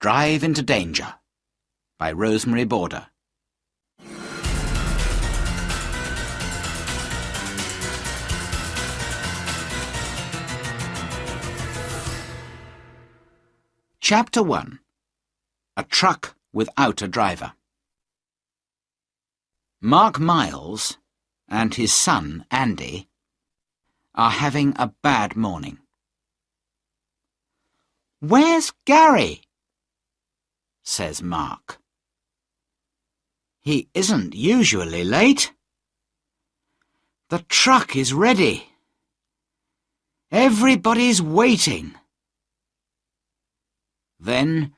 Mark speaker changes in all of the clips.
Speaker 1: Drive into Danger by Rosemary Border. Chapter 1. A Truck Without a Driver. Mark Miles and his son, Andy, are having a bad morning. "Where's Gary?" says Mark. "He isn't usually late. The truck is ready. Everybody's waiting." Then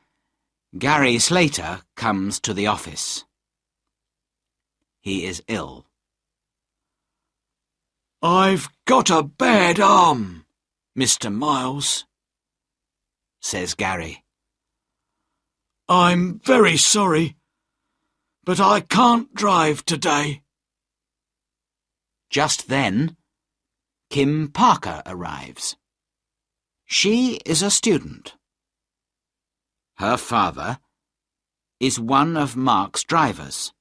Speaker 1: Gary Slater comes to the office. He is ill.
Speaker 2: "I've got a bad arm, Mr. Miles,"
Speaker 1: says Gary.
Speaker 2: "I'm very sorry, but I can't drive today."
Speaker 1: Just then, Kim Parker arrives. She is a student. Her father is one of Mark's drivers.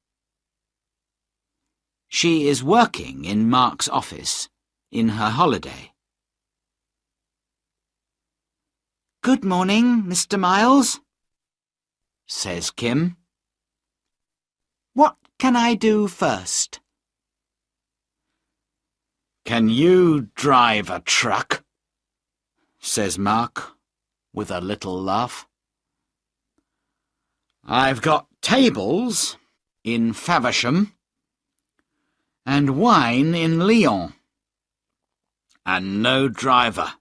Speaker 1: She is working in Mark's office in her holiday. "Good morning, Mr. Miles," says Kim. "What can I do first?"
Speaker 2: "Can you drive a truck?"
Speaker 1: says Mark with a little laugh.
Speaker 2: "I've got tables
Speaker 1: in Faversham and wine in Lyon,
Speaker 2: and no driver."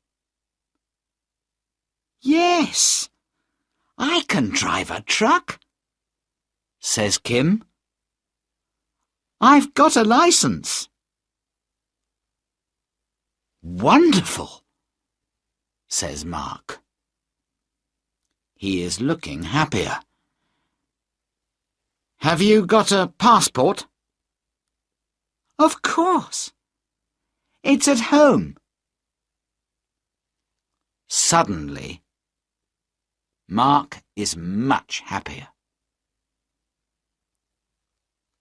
Speaker 1: "Yes, I can drive a truck," says Kim. "I've got a license." "Wonderful," says Mark. He is looking happier. "Have you got a passport?" "Of course. It's at home." Suddenly, Mark is much happier.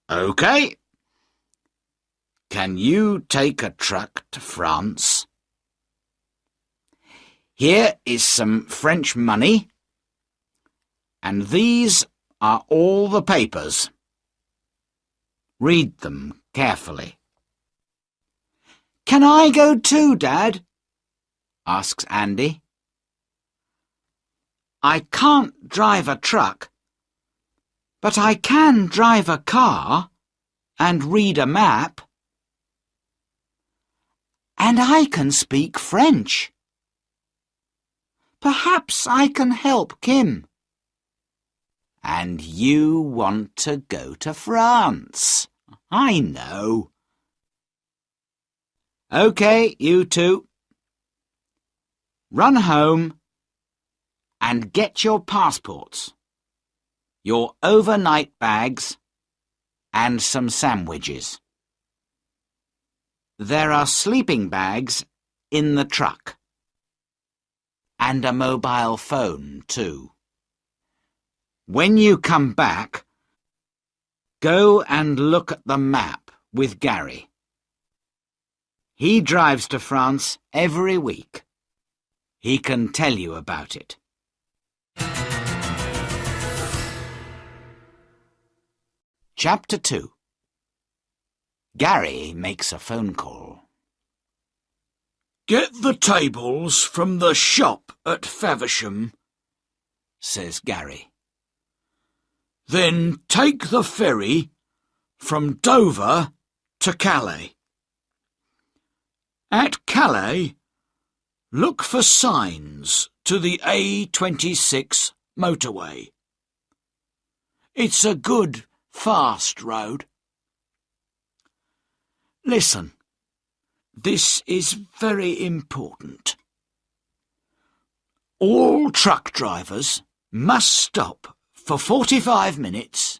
Speaker 2: "OK. Can you take a truck to France?"
Speaker 1: "Here is some French money, and these are all the papers. Read them carefully." "Can I go too, Dad?" asks Andy. "I can't drive a truck, but I can drive a car and read a map. And I can speak French. Perhaps I can help Kim." "And you want to go to France, I know." "OK, you two. Run home and get your passports, your overnight bags, and some sandwiches. There are sleeping bags in the truck, and a mobile phone too. When you come back, go and look at the map with Gary. He drives to France every week. He can tell you about it." Chapter 2. Gary makes a phone call.
Speaker 2: "Get the tables from the shop at Faversham,"
Speaker 1: says Gary.
Speaker 2: "Then take the ferry from Dover to Calais. At Calais, look for signs to the A26 motorway. It's a good, fast road. Listen, this is very important. All truck drivers must stop for 45 minutes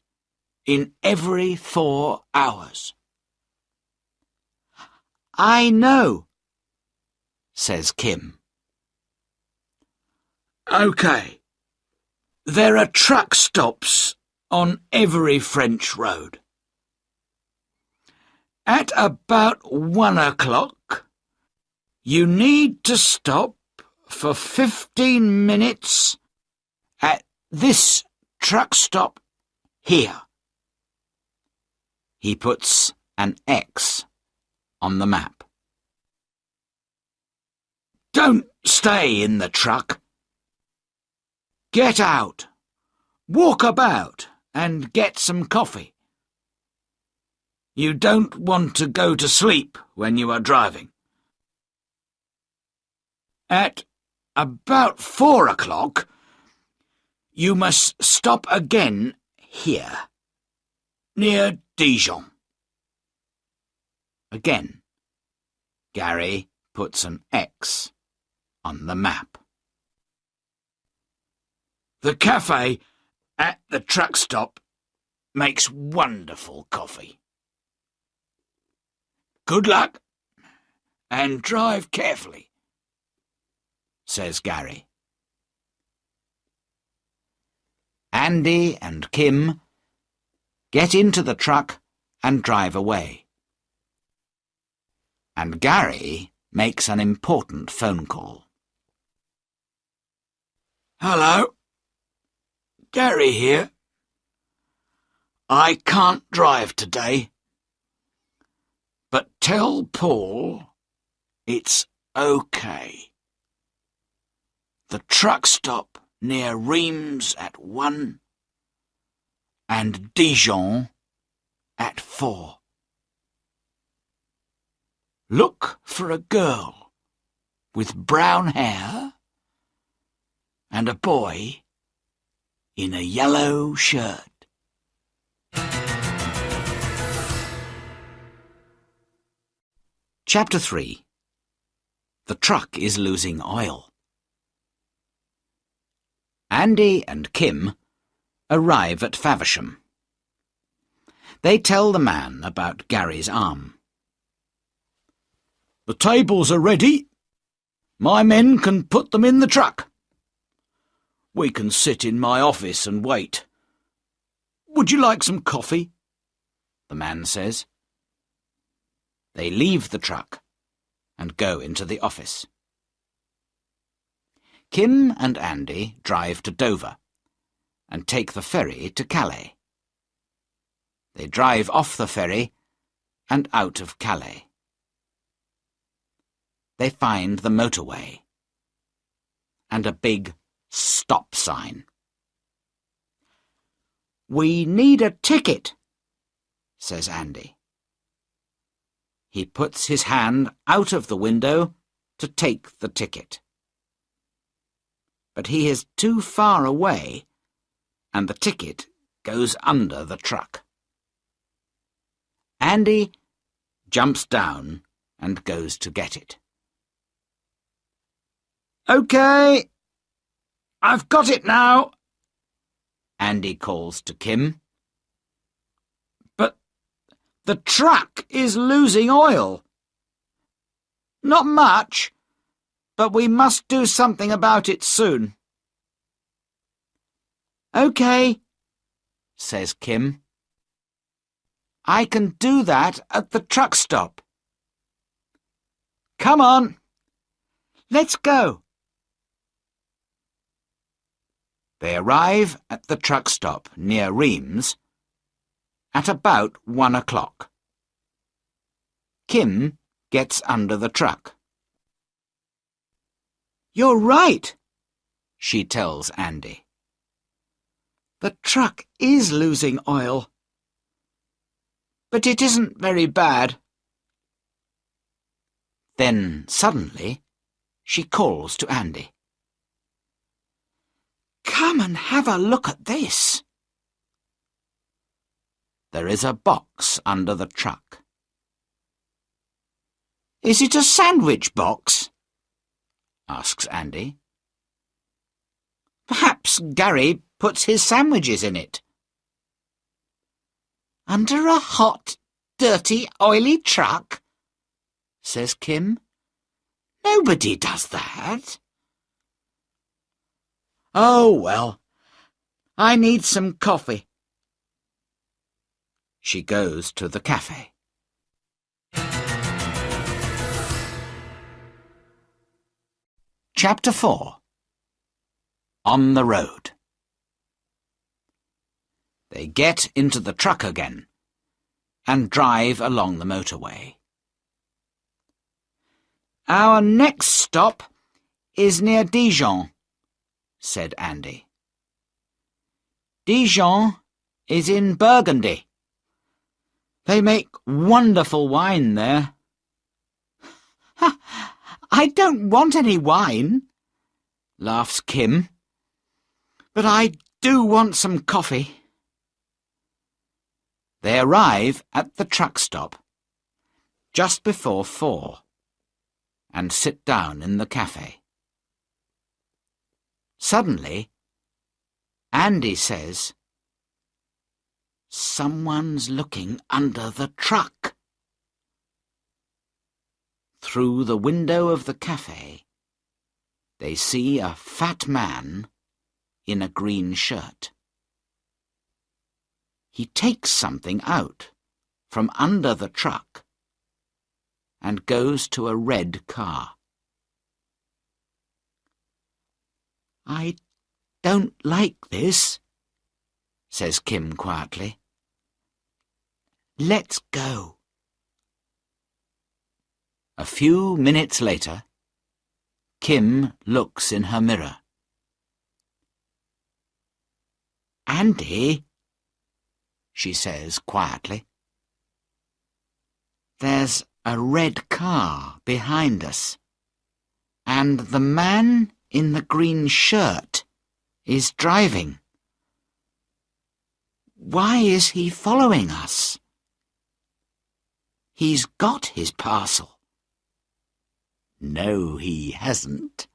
Speaker 2: in every 4 hours.
Speaker 1: "I know," says Kim.
Speaker 2: OK. There are truck stops on every French road. At about 1 o'clock, you need to stop for 15 minutes at this truck stop here. He puts an X on the map. Don't stay in the truck. Get out, walk about, and get some coffee. You don't want to go to sleep when you are driving. At about 4 o'clock, you must stop again here, near Dijon. Again, Gary puts an X on the map. The cafe at the truck stop makes wonderful coffee. Good luck, and drive carefully, says Gary.
Speaker 1: Andy and Kim get into the truck and drive away. And Gary makes an important phone call.
Speaker 2: Hello, Gary here. I can't drive today, but tell Paul it's okay. The truck stop near Reims at 1 and Dijon at 4. Look for a girl with brown hair and a boy in a yellow shirt.
Speaker 1: Chapter 3. The truck is losing oil. Andy and Kim arrive at Faversham. They tell the man about Gary's arm.
Speaker 2: The tables are ready. My men can put them in the truck. We can sit in my office and wait. Would you like some coffee?
Speaker 1: The man says. They leave the truck and go into the office. Kim and Andy drive to Dover and take the ferry to Calais. They drive off the ferry and out of Calais. They find the motorway and a big stop sign.
Speaker 2: We need a ticket,
Speaker 1: says Andy. He puts his hand out of the window to take the ticket. But he is too far away, and the ticket goes under the truck. Andy jumps down and goes to get it.
Speaker 2: Okay, I've got it now,
Speaker 1: Andy calls to Kim.
Speaker 2: But the truck is losing oil. Not much, but we must do something about it soon.
Speaker 1: Okay, says Kim. I can do that at the truck stop.
Speaker 2: Come on, let's go.
Speaker 1: They arrive at the truck stop near Reims at about 1 o'clock. Kim gets under the truck.
Speaker 2: You're right,
Speaker 1: she tells Andy.
Speaker 2: The truck is losing oil, but it isn't very bad.
Speaker 1: Then suddenly she calls to Andy.
Speaker 2: Come and have a look at this.
Speaker 1: There is a box under the truck.
Speaker 2: Is it a sandwich box?
Speaker 1: Asks Andy.
Speaker 2: Perhaps Gary puts his sandwiches in it. Under a hot, dirty, oily truck? Says Kim. Nobody does that.
Speaker 1: Oh, well, I need some coffee. She goes to the cafe. Chapter 4. On the road. They get into the truck again and drive along the motorway. Our next stop is near Dijon, said Andy. Dijon is in Burgundy. They make wonderful wine there. I don't want any wine, laughs Kim, but I do want some coffee. They arrive at the truck stop just before 4 and sit down in the cafe. Suddenly, Andy says, "Someone's looking under the truck." Through the window of the cafe, they see a fat man in a green shirt. He takes something out from under the truck and goes to a red car. "I don't like this," says Kim quietly. "Let's go." A few minutes later, Kim looks in her mirror. "Andy," she says quietly, "there's a red car behind us, and the man in the green shirt is driving. Why is he following us? He's got his parcel." "No, he hasn't,"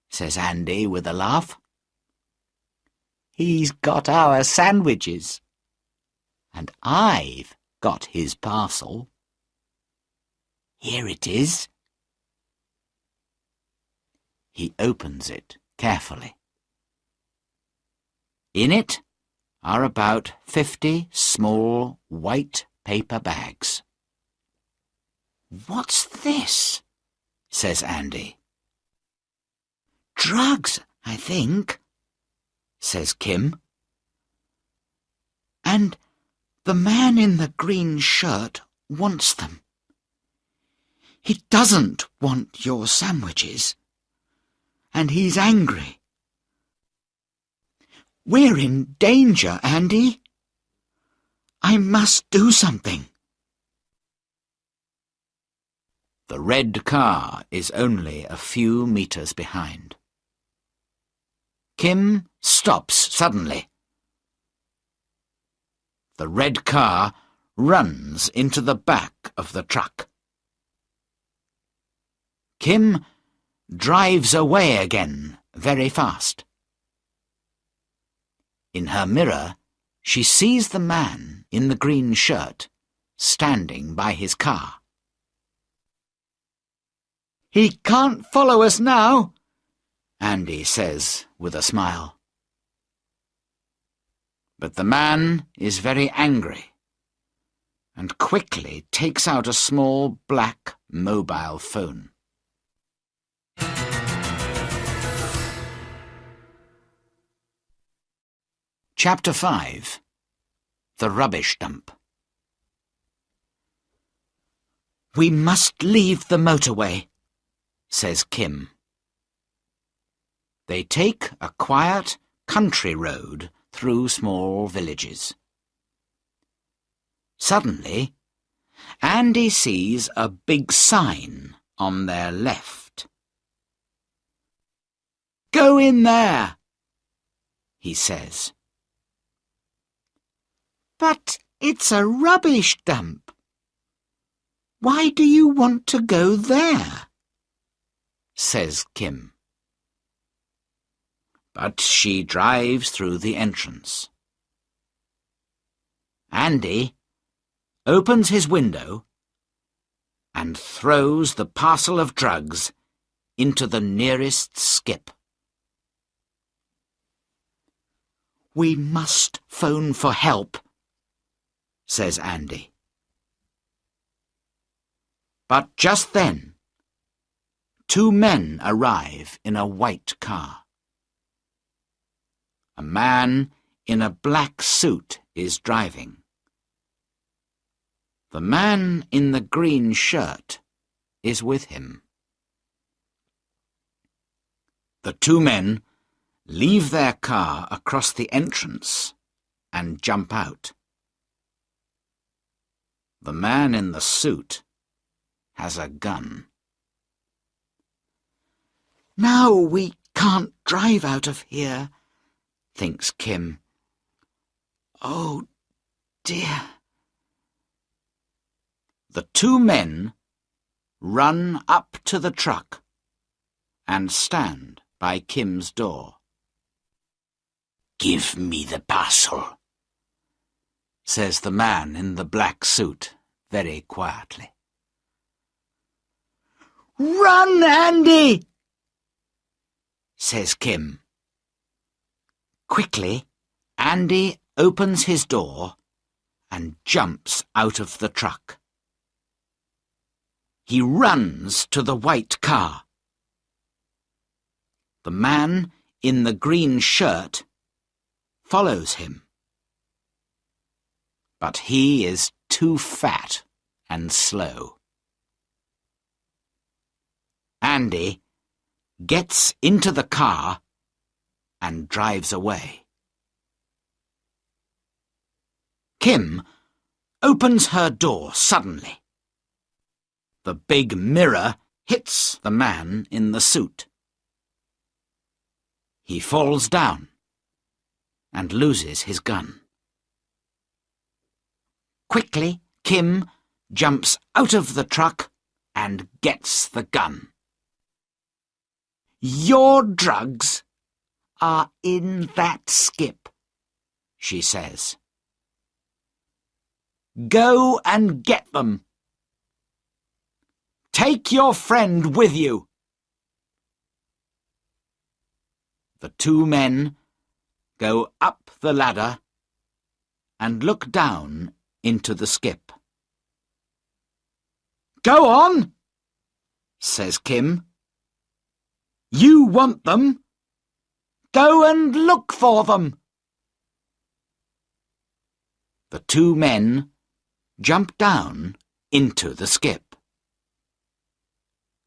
Speaker 1: says Andy with a laugh. "He's got our sandwiches. And I've got his parcel. Here it is." He opens it carefully. In it are about 50 small white paper bags. "What's this?" says Andy. "Drugs, I think," says Kim. "And the man in the green shirt wants them. He doesn't want your sandwiches, and he's angry. We're in danger, Andy. I must do something." The red car is only a few meters behind. Kim stops suddenly. The red car runs into the back of the truck. Kim drives away again very fast. In her mirror, she sees the man in the green shirt standing by his car. "He can't follow us now," Andy says with a smile. But the man is very angry and quickly takes out a small black mobile phone. Chapter 5. The Rubbish Dump. "We must leave the motorway," says Kim. They take a quiet country road through small villages. Suddenly, Andy sees a big sign on their left. "Go in there," he says. "But it's a rubbish dump. Why do you want to go there?" says Kim. But she drives through the entrance. Andy opens his window and throws the parcel of drugs into the nearest skip. We must phone for help, says Andy. But just then, two men arrive in a white car. A man in a black suit is driving. The man in the green shirt is with him. The two men leave their car across the entrance and jump out. The man in the suit has a gun. Now we can't drive out of here, thinks Kim. Oh, dear. The two men run up to the truck and stand by Kim's door. Give me the parcel, says the man in the black suit very quietly. Run, Andy, says Kim. Quickly, Andy opens his door and jumps out of the truck. He runs to the white car. The man in the green shirt follows him. But he is too fat and slow. Andy gets into the car and drives away. Kim opens her door suddenly. The big mirror hits the man in the suit. He falls down and loses his gun. Quickly, Kim jumps out of the truck and gets the gun. Your drugs are in that skip, she says. Go and get them. Take your friend with you. The two men go up the ladder and look down into the skip. Go on, says Kim. You want them. Go and look for them. The two men jump down into the skip.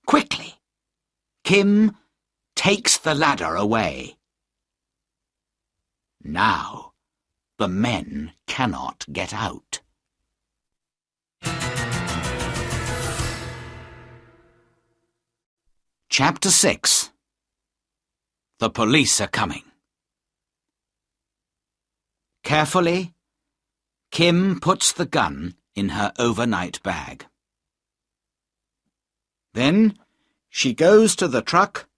Speaker 1: Quickly, Kim takes the ladder away. Now, the men cannot get out. Chapter 6. The police are coming. Carefully, Kim puts the gun in her overnight bag. Then she goes to the truck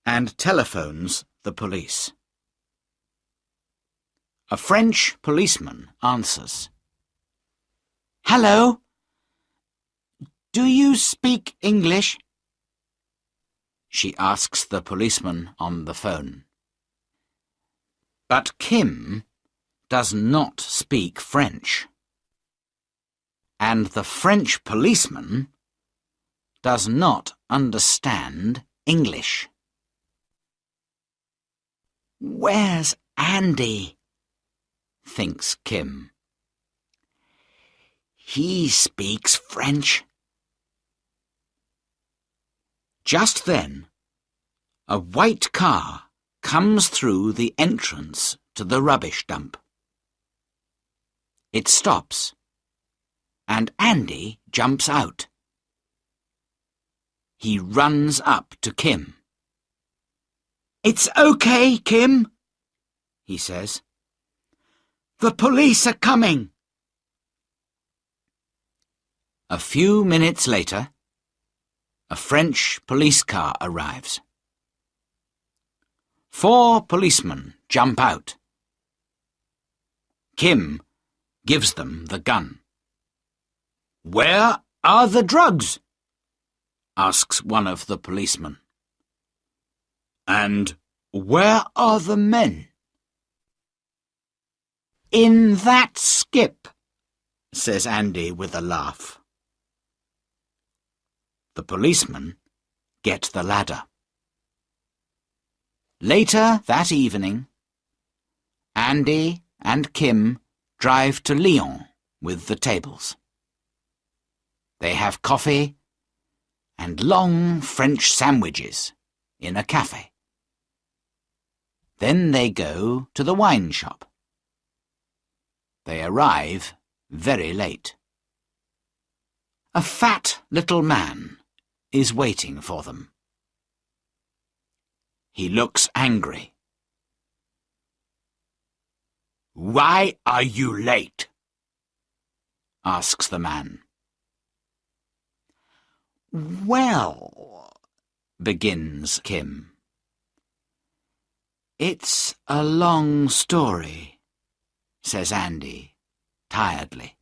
Speaker 1: and telephones the police. A French policeman answers. Hello? Do you speak English? She asks the policeman on the phone. But Kim does not speak French. And the French policeman does not understand English. Where's Andy? Thinks Kim. He speaks French. Just then, a white car comes through the entrance to the rubbish dump. It stops, and Andy jumps out. He runs up to Kim. It's okay, Kim, he says. The police are coming. A few minutes later, a French police car arrives. 4 policemen jump out. Kim gives them the gun. Where are the drugs? Asks one of the policemen. And where are the men? In that skip, says Andy with a laugh. The policemen get the ladder. Later that evening, Andy and Kim drive to Lyon with the tables. They have coffee and long French sandwiches in a cafe. Then they go to the wine shop. They arrive very late. A fat little man is waiting for them. He looks angry.
Speaker 2: "Why are you late?"
Speaker 1: asks the man. "Well," begins Kim. "It's a long story," says Andy, tiredly.